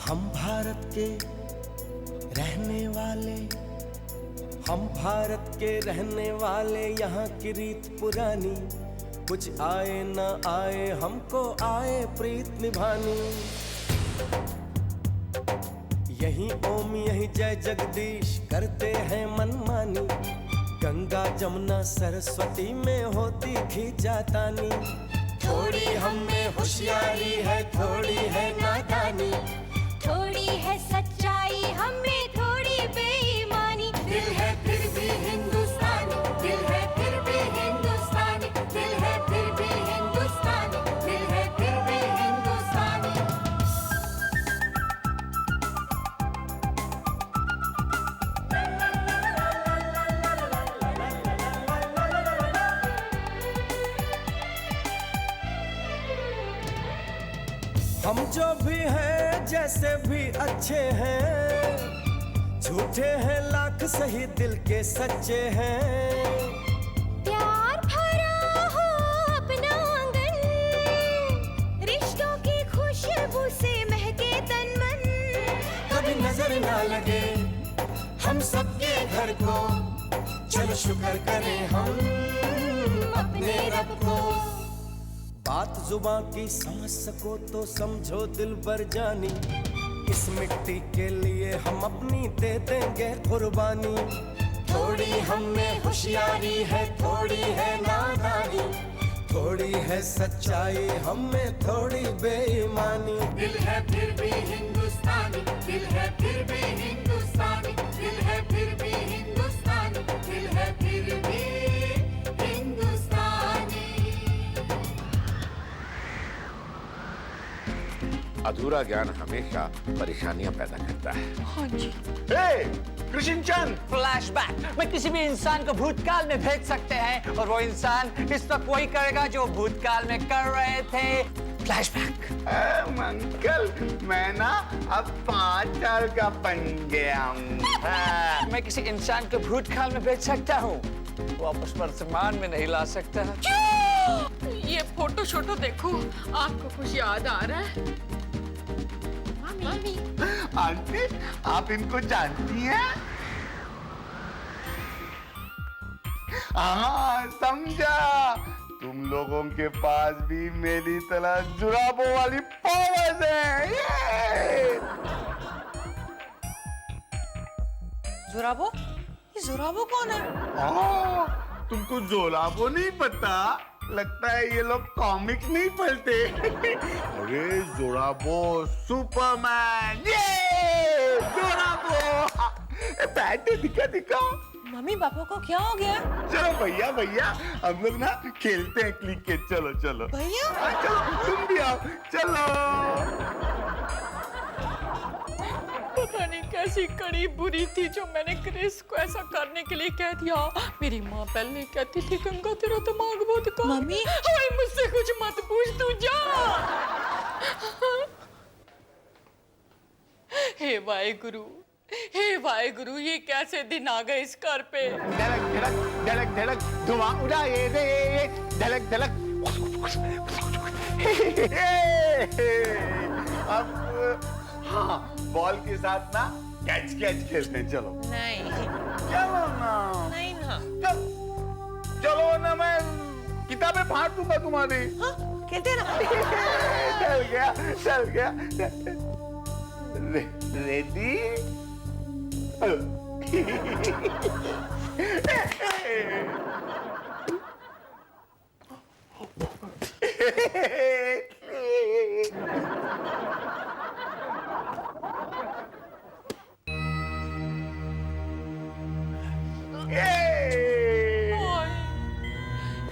हम भारत के रहने वाले, हम भारत के रहने वाले, यहाँ की रीत पुरानी, कुछ आए न आए हमको आए प्रीत निभानी। यही ओम यही जय जगदीश करते हैं मनमानी, गंगा जमुना सरस्वती में होती खींचातानी। थोड़ी हम में होशियारी है, थोड़ी है नादानी, थोड़ी है सच्चाई हमें थोड़ी बेईमानी। दिल है फिर भी हिंदुस्तानी, दिल है फिर भी हिंदुस्तानी, दिल है फिर भी हिंदुस्तानी, दिल है फिर भी हिंदुस्तानी। हम जो भी हैं जैसे भी अच्छे हैं, झूठे हैं लाख सही दिल के सच्चे हैं। प्यार भरा हो अपना आंगन, रिश्तों की खुशबू से महके तन मन। कभी नजर ना लगे हम सबके घर को, चलो शुक्र करें हम अपने रब को। बात जुबां की समझ सको तो समझो दिल भर जानी, इस मिट्टी के लिए हम अपनी दे देंगे कुर्बानी। थोड़ी हम में होशियारी है, थोड़ी है नादानी, थोड़ी है सच्चाई हम में थोड़ी बेईमानी। दिल है फिर भी हिंदुस्तानी, दिल है फिर भी हिंदुस्तानी, दिल है फिर भी हिंदुस्तानी, दिल है फिर भी हिंदुस्तानी। अधूरा ज्ञान हमेशा परेशानियां पैदा करता है। हाँ जी। कृष्णचंद, फ्लैशबैक में किसी भी इंसान को भूतकाल में भेज सकते हैं और वो इंसान इस वक्त वही करेगा जो भूतकाल में कर रहे थे। फ्लैशबैक। अंकल मैं ना अब 5 साल का बन गया हूँ। मैं किसी इंसान को भूतकाल में भेज सकता हूँ, वापस वर्तमान में नहीं ला सकता। ये फोटो शोटो देखो, आपको कुछ याद आ रहा है? मम्मी आंटी आप इनको जानती हैं? हाँ समझा, तुम लोगों के पास भी मेरी तरह जुराबों वाली पावर्स हैं। जोराबो? ये जोराबो कौन है? तुमको जोराबो नहीं पता? लगता है ये लोग कॉमिक्स नहीं पढ़ते। अरे जोराबो सुपरमैन, ये जोराबो बैठे दिखा दिखा। मम्मी पापा को क्या हो गया? चलो भैया भैया हम लोग ना खेलते हैं क्रिकेट, चलो चलो। भैया? चलो तुम भी आओ, चलो। पता नहीं कैसी कड़ी बुरी थी जो मैंने क्रिस को ऐसा करने के लिए कह दिया। मेरी माँ पहले कहती थी गंगा तेरा दिमाग बहुत कम। मम्मी? हाय मुझसे कुछ मत पूछ, तू जा। हे वाहेगुरु, हे वाहेगुरु, ये कैसे दिन आ गए इस घर पे। धड़क धड़क धड़क धड़क धुआं उड़ाए रे, धड़क धड़क। अब हाँ बॉल के साथ ना कैच कैच खेलते हैं, चलो। नहीं चलो ना। नहीं ना। चलो ना, मैं किताबें फाड़ दूंगा तुम्हारी। हाँ खेलते हैं ना। चल गया चल गया। रेडी?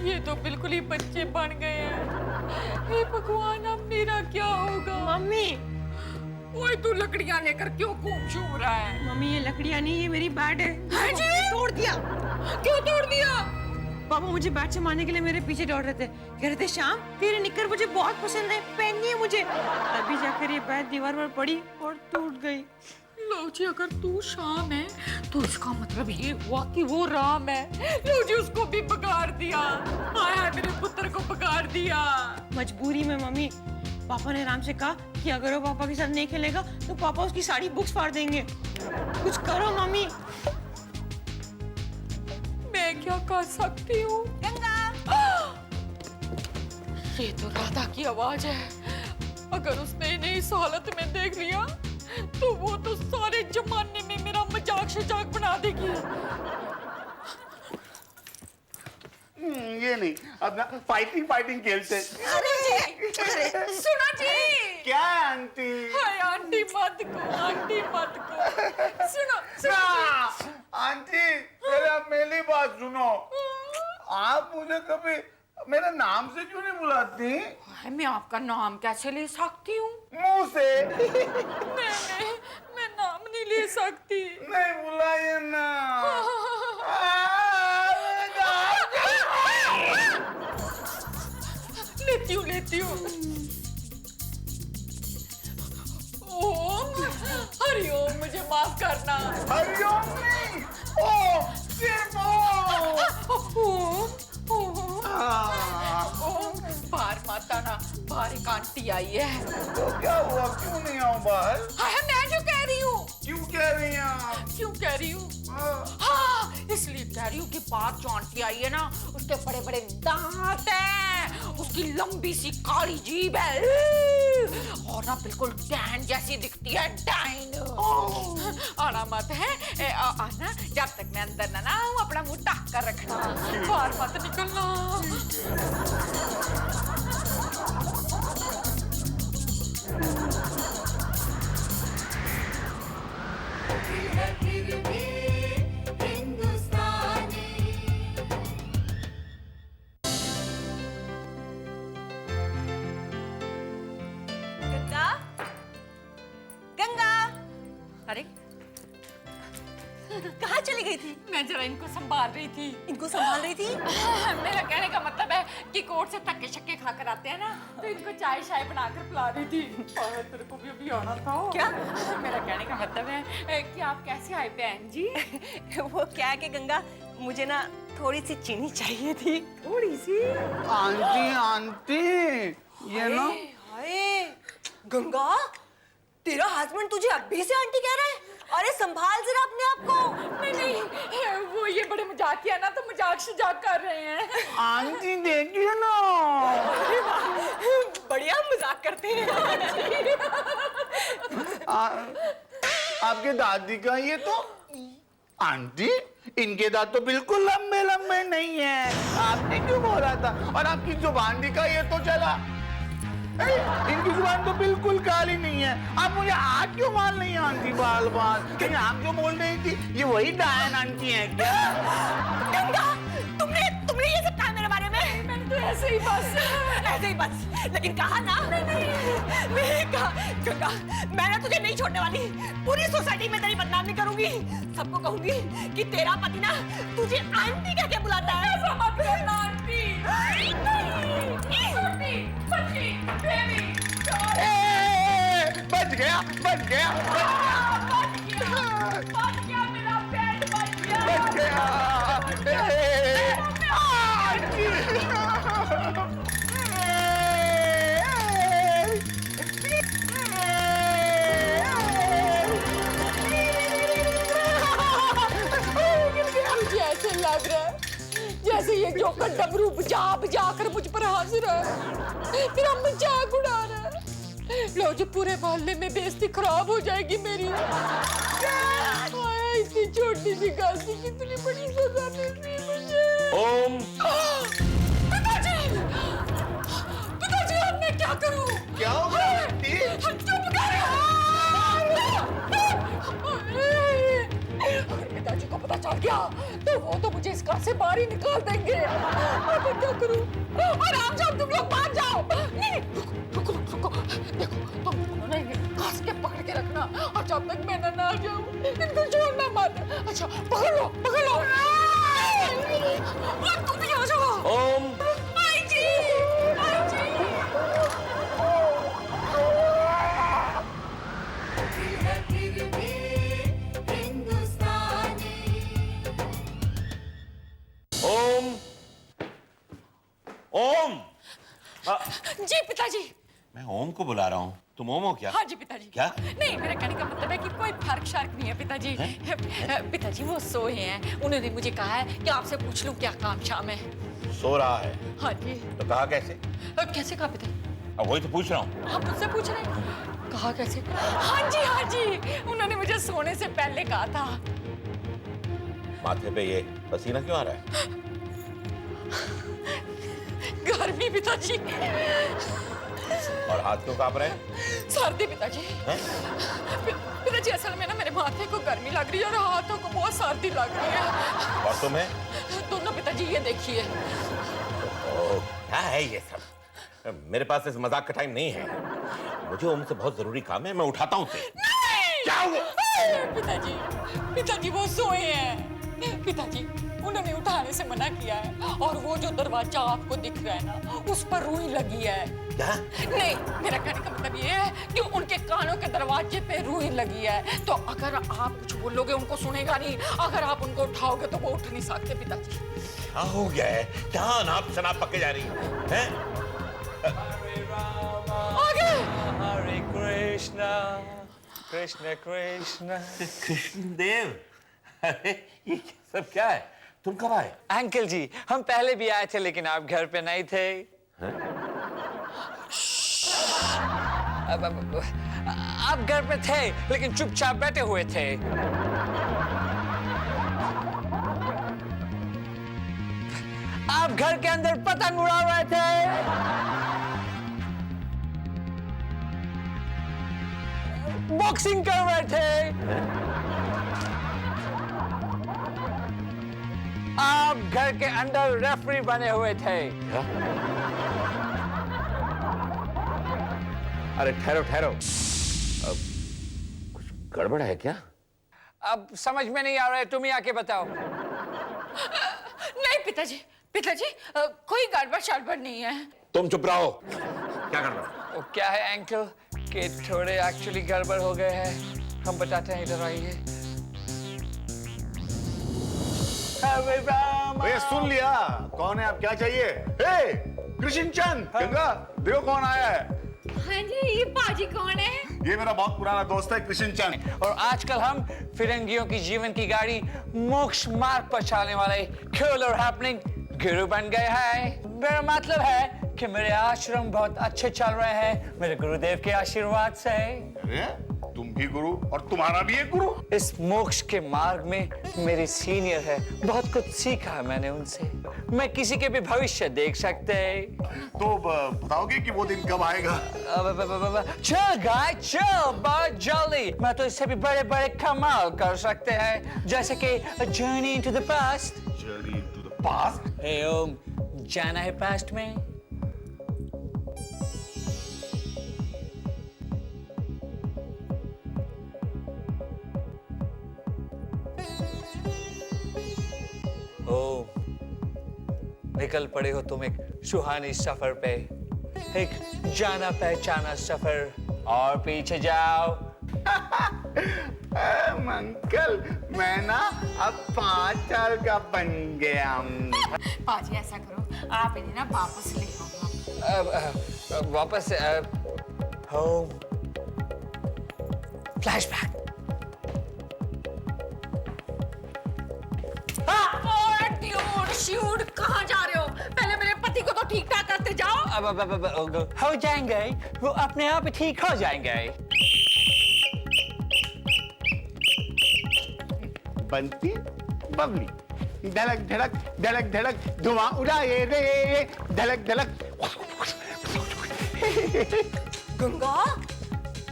ये तो बिल्कुल ही बच्चे बन गए हैं। हे भगवान, अब मेरा क्या होगा? मम्मी, ओए तू लकड़ियां लेकर क्यों खूब छू रहा है? मम्मी ये लकड़ियाँ नहीं, ये मेरी बैट है। हाँ जी? तोड़ दिया। क्यों तोड़ दिया? पापा मुझे बैट से मारने के लिए मेरे पीछे दौड़ रहे थे, कह रहे थे श्याम तेरी निक्कर मुझे बहुत पसंद है, पहननी है मुझे। तभी जाकर ये बैट दीवार पर पड़ी और टूट गई। लो जी, अगर तू शाम है तो इसका मतलब ये हुआ कि वो राम है। लो जी, उसको भी बिगाड़ दिया। आया मेरे पुत्र को बिगाड़ दिया। मजबूरी में मम्मी, पापा ने राम से कहा कि अगर वो पापा के साथ नहीं खेलेगा तो पापा उसकी सारी बुक्स फाड़ देंगे। कुछ करो मम्मी। मैं क्या कर सकती हूँ? गंगा। ये तो राधा की आवाज है। अगर उसने इन्हें इस हालत में देख लिया तो वो तो सारे जमाने में मेरा मजाक शजाक बना देगी। ये नहीं, अपना फाइटिंग खेलते। अरे सुनो जी। क्या है आंटी? हाय आंटी मत को। सुनो ना, आंटी मेरी बात सुनो। आप मुझे कभी मेरे नाम से क्यों नहीं बुलाती? मैं आपका नाम कैसे ले सकती हूँ? मुंह से। मैं नाम नहीं ले सकती। नहीं बुलाइए ना। लेती हूँ। ओम, हरिओम, मुझे माफ करना। हरिओम नहीं, ओम, सिर्फ ओम। ओम, बाहर मत आना, बाहर एक आंटी आई है। तो क्या हुआ, क्यों नहीं आऊं बाहर? हाँ, मैं जो कह रही हूँ। क्यों कह रही हैं आप? क्यों कह रही हूँ? हाँ, इसलिए कह रही हूँ कि बाहर जो आंटी आई है ना, उसके बड़े बड़े दांत हैं, उसकी लंबी सी काली जीभ है और ना बिल्कुल डैन जैसी दिखती है, डैन। आना मत है, आना जब तक मैं अंदर ना आऊं, अपना मुंह ढक कर रखना, बाहर मत निकलना। फिर भी हिंदुस्तानी। गंगा, गंगा। अरे कहाँ चली गई थी? मैं जरा इनको संभाल रही थी। इनको संभाल रही थी? मेरा कहने का मतलब है कि कोर्ट से धक्के शक्के खा कर आते हैं ना, तो इनको चाय शाय बनाकर पिला रही थी। और तेरे को भी अभी आना था। क्या? मेरा कहने का मतलब है कि आप कैसे आए बहन जी? वो क्या है कि गंगा, मुझे ना थोड़ी सी चीनी चाहिए थी। थोड़ी सी। आंटी ये ना। हाय गंगा, तेरा हस्बैंड तुझे अभी से आंटी कह रहा है? अरे संभाल जरा अपने आप को। नहीं, वो ये बड़े मजाकिया ना, तो मजाक शजाक कर रहे हैं। आंटी देखिए ना, बढ़िया मजाक करते हैं। आपके दादी का ये तो। आंटी इनके दांत तो बिल्कुल लंबे लंबे नहीं है, आपने क्यों बोला था? और आपकी जुबान दिखा, ये तो चला। इनकी जुबान तो बिल्कुल काली नहीं है। आप मुझे आज क्यों मान नहीं आंटी बाल बाल? कहीं आप जो बोल रही थी ये वही डायन आंटी है क्या? गंगा, तुमने ये सब कहा मेरे बारे में? मैंने तो ऐसे ही बस। लेकिन कहा ना। नहीं कहा। गंगा, मैं ना तुझे नहीं छोड़ने वाली। पूरी सोसाइटी में तेरी बदनामी करूंगी। सबको कहूंगी कि तेरा पति ना तुझे आंटी कह के बुलाता है। ऐसा मत करना आंटी। बच गया बच गया मेरा पेट बच गया। मुझे ऐसे लग रहा है जैसे ये जोकर डमरू बजा बजा कर मुझ पर हंस रहा है, मेरा मजाक उड़ा रहा है। लो जो पूरे मोहल्ले में बेइज्जती खराब हो जाएगी मेरी। इतनी छोटी सी गलती कितनी बड़ी सजा मिलती है मुझे। ओम। पिताजी अब मैं क्या करूं? क्या हो गया आंटी? चुप कर। अगर पिताजी को पता चल गया तो वो तो मुझे इस घर से बाहर ही निकाल देंगे। अब मैं क्या करूं? आराम से तुम लोग बाहर जाओ। नहीं, रुको। देखो तुम दोनों ना इन्हें कस के पकड़ के रखना और जब तक मैं ना आ जाऊं इनको छोड़ना मत। अच्छा पकड़ लो। और तुम भी आ जाओ। ओम। आई जी। फिर भी हिंदुस्तानी। ओम। जी पिताजी। मैं ओम को बुला रहा हूँ। तुम ओम हो क्या? हाँ जी पिताजी। क्या? नहीं, मेरा कहने का मतलब है कि कोई फर्क शर्क नहीं है पिताजी। पिताजी वो सोए हैं, उन्होंने मुझे कहा है कि आपसे पूछ लूं क्या काम शाम है। सो रहा है? हाँ जी। तो कहा कैसे? कैसे कहा पिताजी? अब वही तो पूछ रहा हूँ। आप मुझसे पूछ रहे हैं? कहा कैसे? हाँ जी, उन्होंने मुझे सोने से पहले कहा था। माथे पे ये पसीना क्यों आ रहा है? गर्मी पिताजी। और हाथ क्यों कांप रहे हैं? सर्दी पिताजी। पिताजी असल में ना मेरे माथे को गर्मी लग रही है और हाथों को बहुत सर्दी लग रही है। और तुम्हें? दोनों पिताजी, ये देखिए। ओह, क्या है ये सब? मेरे पास इस मजाक का टाइम नहीं है। मुझे ओम से बहुत जरूरी काम है, मैं उठाता हूँ उसे। क्या हुआ? पिताजी वो सोए हैं। पिताजी उन्होंने उठाने से मना किया है और वो जो दरवाजा आपको दिख रहा है ना, उस पर रुई लगी है। क्या? नहीं, मेरा कहने का मतलब ये है कि उनके कानों के दरवाजे पे रुई लगी है, तो अगर आप कुछ बोलोगे उनको सुनेगा नहीं। अगर आप उनको उठाओगे तो वो उठ नहीं सकते पिताजी। क्या हो गया है? क्या अनाप शनाप पके जा रही है? आगे। हरे कृष्णा कृष्ण कृष्ण। कृष्ण देव, अरे ये सब क्या है? तुम कब आए? अंकल जी, हम पहले भी आए थे लेकिन आप घर पे नहीं थे। आप घर पे थे लेकिन चुपचाप बैठे हुए थे। आप घर के अंदर पतंग उड़ा रहे थे। बॉक्सिंग कर रहे थे। आप घर के अंदर रेफरी बने हुए थे। अरे ठहरो ठहरो, कुछ गड़बड़ है क्या? अब समझ में नहीं आ रहा है, तुम ही आके बताओ। नहीं पिताजी, कोई गड़बड़ शड़बड़ नहीं है। तुम चुप रहो। क्या गड़बड़? वो क्या है अंकल कि थोड़े एक्चुअली गड़बड़ हो गए हैं। हम बताते हैं, इधर आइए। भैया सुन लिया, कौन है आप, क्या चाहिए? हे कृष्ण चंद, गंगा देखो कौन आया है। हाँ जी, ये बाजी कौन है? ये मेरा बहुत पुराना दोस्त है कृष्ण चंद। और आजकल हम फिरंगियों की जीवन की गाड़ी मोक्ष मार्ग पर चलाने वाले कूल और हैपनिंग गुरु बन गए हैं। मेरा मतलब है कि मेरे आश्रम बहुत अच्छे चल रहे हैं मेरे गुरुदेव के आशीर्वाद से। अरे तुम भी गुरु और तुम्हारा भी एक गुरु? इस मोक्ष के मार्ग में मेरे सीनियर है, बहुत कुछ सीखा है मैंने उनसे। मैं किसी के भी भविष्य देख सकते हैं। तो बताओगे कि वो दिन कब आएगा? चल गाय चल, बहुत जल्दी। मैं तो इससे भी बड़े बड़े कमाल कर सकते हैं, जैसे कि journey into the past. Journey into the past? हे ओम, जाना है पास्ट में? ओम, निकल पड़े हो तुम एक सुहानी सफर पे, एक जाना पहचाना सफर, और पीछे जाओ। अंकल मैं ना अब 5 साल का बन गया हूँ। पाजी ऐसा करो, आप इन्हें ना वापस ले आओ। वापस होम, फ्लैशबैक। शूट, कहाँ जा रहे हो? पहले मेरे पति को तो ठीक ठाक करते जाओ। अब हो जाएंगे, वो अपने आप ही ठीक हो जाएंगे। बंटी बबली, धड़क धड़क धड़क धड़क धुआं उड़ाए रे, धड़क धड़क। गंगा,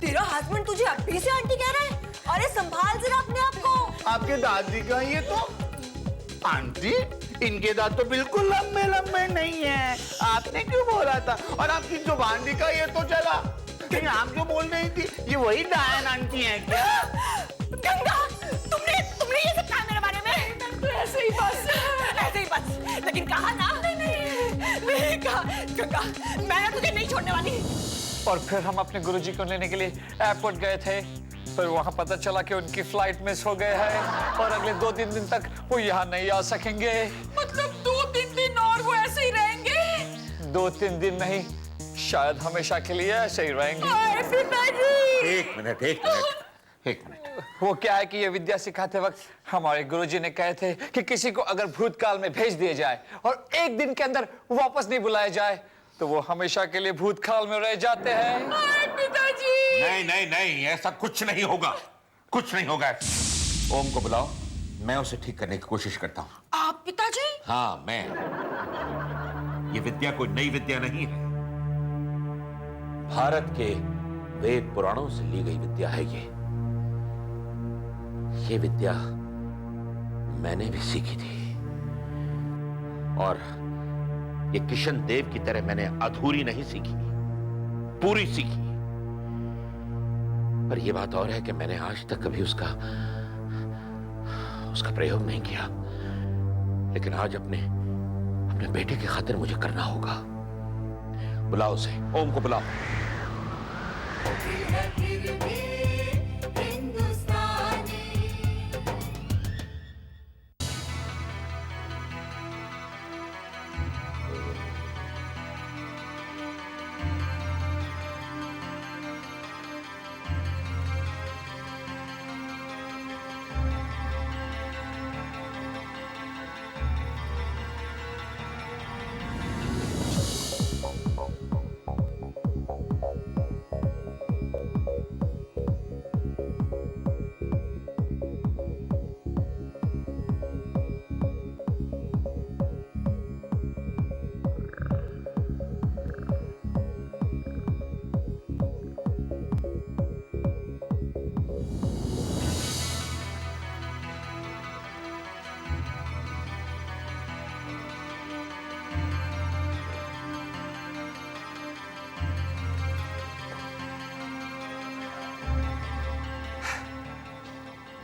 तेरा हस्बैंड तुझे अभी से आंटी कह रहा है? अरे संभाल जरा अपने आप को। आपके दादी का ये तो आंटी, इनके दांत तो बिल्कुल लंबे लंबे नहीं है। आपने क्यों बोला था? और आपकी जुबान का ये तो चला। कहीं आप जो बोल रही थी ये वही डायन आंटी है क्या? गंगा, तुमने ये सब कहा मेरे बारे में? मैं तो ऐसे ही बस। लेकिन कहा ना? नहीं कहा। गंगा, मैं तुझे नहीं छोड़ने वाली। और फिर हम अपने गुरुजी को लेने के लिए एयरपोर्ट गए थे, पर वहां पता चला कि उनकी फ्लाइट मिस हो गए है और अगले 2-3 दिन तक वो यहाँ नहीं आ सकेंगे। मतलब 2-3 दिन और वो ऐसे ही रहेंगे? 2-3 दिन नहीं, शायद हमेशा के लिए ऐसे ही रहेंगी। पिताजी। एक मिनट, एक मिनट, एक मिनट। वो क्या है कि ये विद्या सिखाते वक्त हमारे गुरुजी ने कहे थे कि किसी को अगर भूतकाल में भेज दिया जाए और एक दिन के अंदर वापस नहीं बुलाया जाए तो वो हमेशा के लिए भूतकाल में रह जाते हैं। पिताजी। नहीं नहीं नहीं, ऐसा कुछ नहीं होगा, कुछ नहीं होगा। ओम को बुलाओ, मैं उसे ठीक करने की कोशिश करता हूँ। आप पिताजी? हाँ, मैं। ये विद्या कोई नई विद्या नहीं है, भारत के वेद पुराणों से ली गई विद्या है ये विद्या मैंने भी सीखी थी और ये किशन देव की तरह मैंने अधूरी नहीं सीखी, पूरी सीखी। पर यह बात और है कि मैंने आज तक कभी उसका प्रयोग नहीं किया, लेकिन आज अपने बेटे की खातिर मुझे करना होगा। बुलाओ उसे, ओम को बुलाओ। दिल है फिर भी हिंदुस्तानी।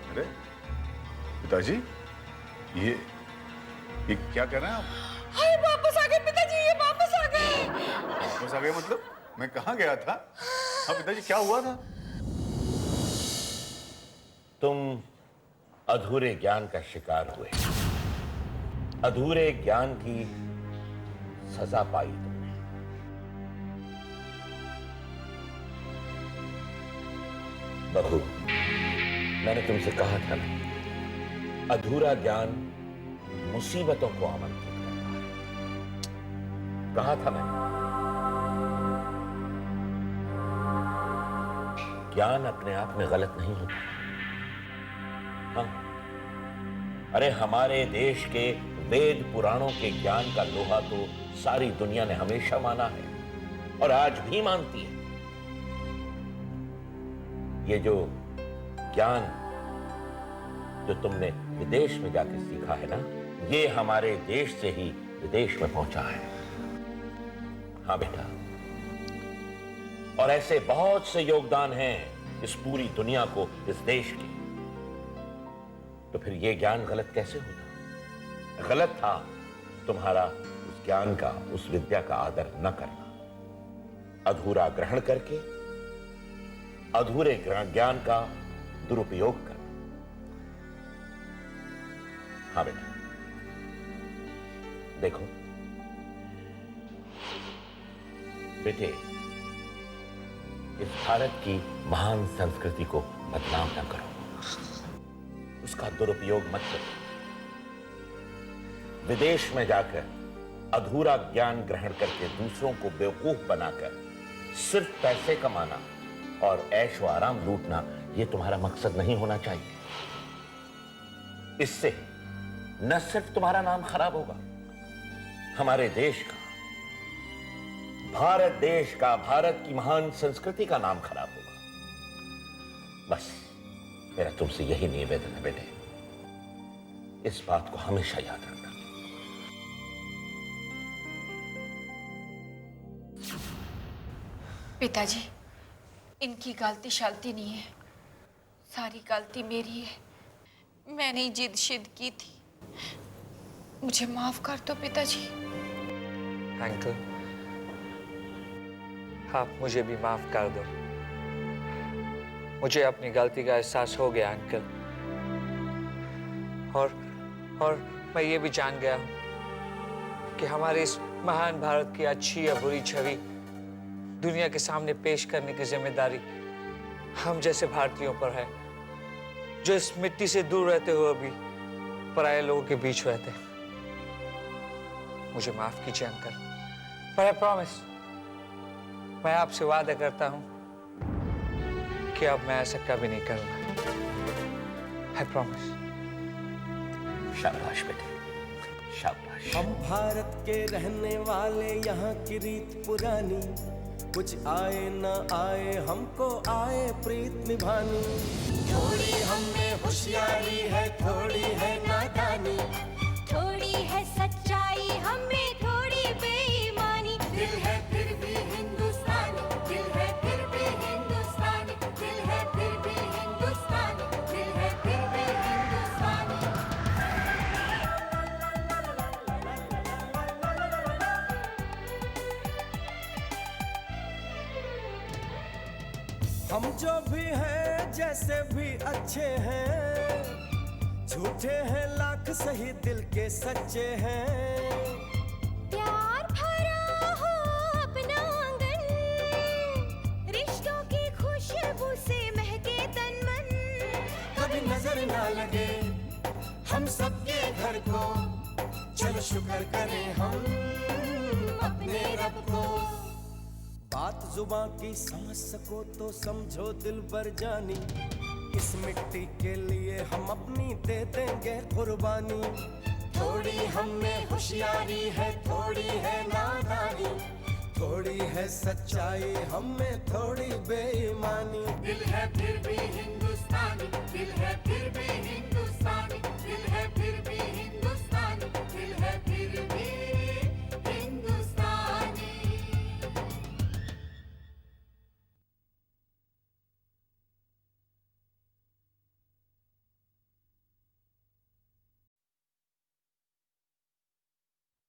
अरे पिताजी, ये क्या कर रहे हैं आप? हाय वापस आ गए पिताजी, ये वापस आ गए। वापस आ गए मतलब? मैं कहाँ गया था? हाँ पिताजी, क्या हुआ था? तुम अधूरे ज्ञान का शिकार हुए, अधूरे ज्ञान की सजा पाई तुमने। बहू, मैंने तुमसे कहा था ना, अधूरा ज्ञान मुसीबतों को आमंत्रित करता है। कहा था मैंने, ज्ञान अपने आप में गलत नहीं होता। हाँ, अरे हमारे देश के वेद पुराणों के ज्ञान का लोहा तो सारी दुनिया ने हमेशा माना है और आज भी मानती है। ये जो ज्ञान जो तुमने विदेश में जाके सीखा है ना, ये हमारे देश से ही विदेश में पहुंचा है। हाँ बेटा, और ऐसे बहुत से योगदान हैं इस पूरी दुनिया को, इस देश के। तो फिर ये ज्ञान गलत कैसे होता? गलत था तुम्हारा उस ज्ञान का, उस विद्या का आदर न करना, अधूरा ग्रहण करके अधूरे ज्ञान का दुरुपयोग करना। हाँ बेटा, देखो बेटे, इस भारत की महान संस्कृति को बदनाम न करो, उसका दुरुपयोग मत करो। विदेश में जाकर अधूरा ज्ञान ग्रहण करके दूसरों को बेवकूफ बनाकर सिर्फ पैसे कमाना और ऐश व आराम लूटना, यह तुम्हारा मकसद नहीं होना चाहिए। इससे न सिर्फ तुम्हारा नाम खराब होगा, हमारे देश का, भारत देश का, भारत की महान संस्कृति का नाम खराब होगा। बस मेरा तुमसे यही निवेदन है बेटे, इस बात को हमेशा याद रखना। पिताजी, इनकी गलती शालती नहीं है, सारी गलती मेरी है। मैंने ही जिद शिद की थी, मुझे माफ कर दो पिताजी। अंकल, आप मुझे भी माफ कर दो। मुझे अपनी गलती का एहसास हो गया अंकल, और मैं ये भी जान गया हूं कि हमारे इस महान भारत की अच्छी या बुरी छवि दुनिया के सामने पेश करने की जिम्मेदारी हम जैसे भारतीयों पर है, जो इस मिट्टी से दूर रहते हुए भी पराये लोगों के बीच रहते हैं। मुझे माफ कीजिए अंकल, पर आई प्रॉमिस, मैं आपसे वादा करता हूं कि अब मैं ऐसा कभी नहीं करूंगा। I promise. शाबाश बेटे, शाबाश। हम भारत के रहने वाले, यहाँ की रीत पुरानी, कुछ आए न आए हमको आए प्रीत निभानी। थोड़ी हम में होशियारी है, थोड़ी है नादानी, थोड़ी है सच्चाई हमें थोड़ी बेईमानी। दिल है फिर भी हिंदुस्तानी, दिल है फिर भी हिंदुस्तानी, दिल है फिर भी हिंदुस्तानी, दिल है फिर भी हिंदुस्तानी। हम जो भी हैं जैसे भी अच्छे हैं, झूठे हैं लाख सही दिल के सच्चे हैं। प्यार भरा हो अपना आंगन, रिश्तों की खुशबू से महके तन मन। कभी नजर ना लगे हम सबके घर को, चलो शुक्र करें हम अपने रब को। बात जुबां की समझ सको तो समझो दिल भर जानी, इस मिट्टी के लिए हम अपनी दे देंगे कुर्बानी। थोड़ी हम में होशियारी है, थोड़ी है नादानी, थोड़ी है सच्चाई हम में थोड़ी बेईमानी। दिल है फिर भी हिंदुस्तानी, दिल है फिर भी हिंदुस्तानी।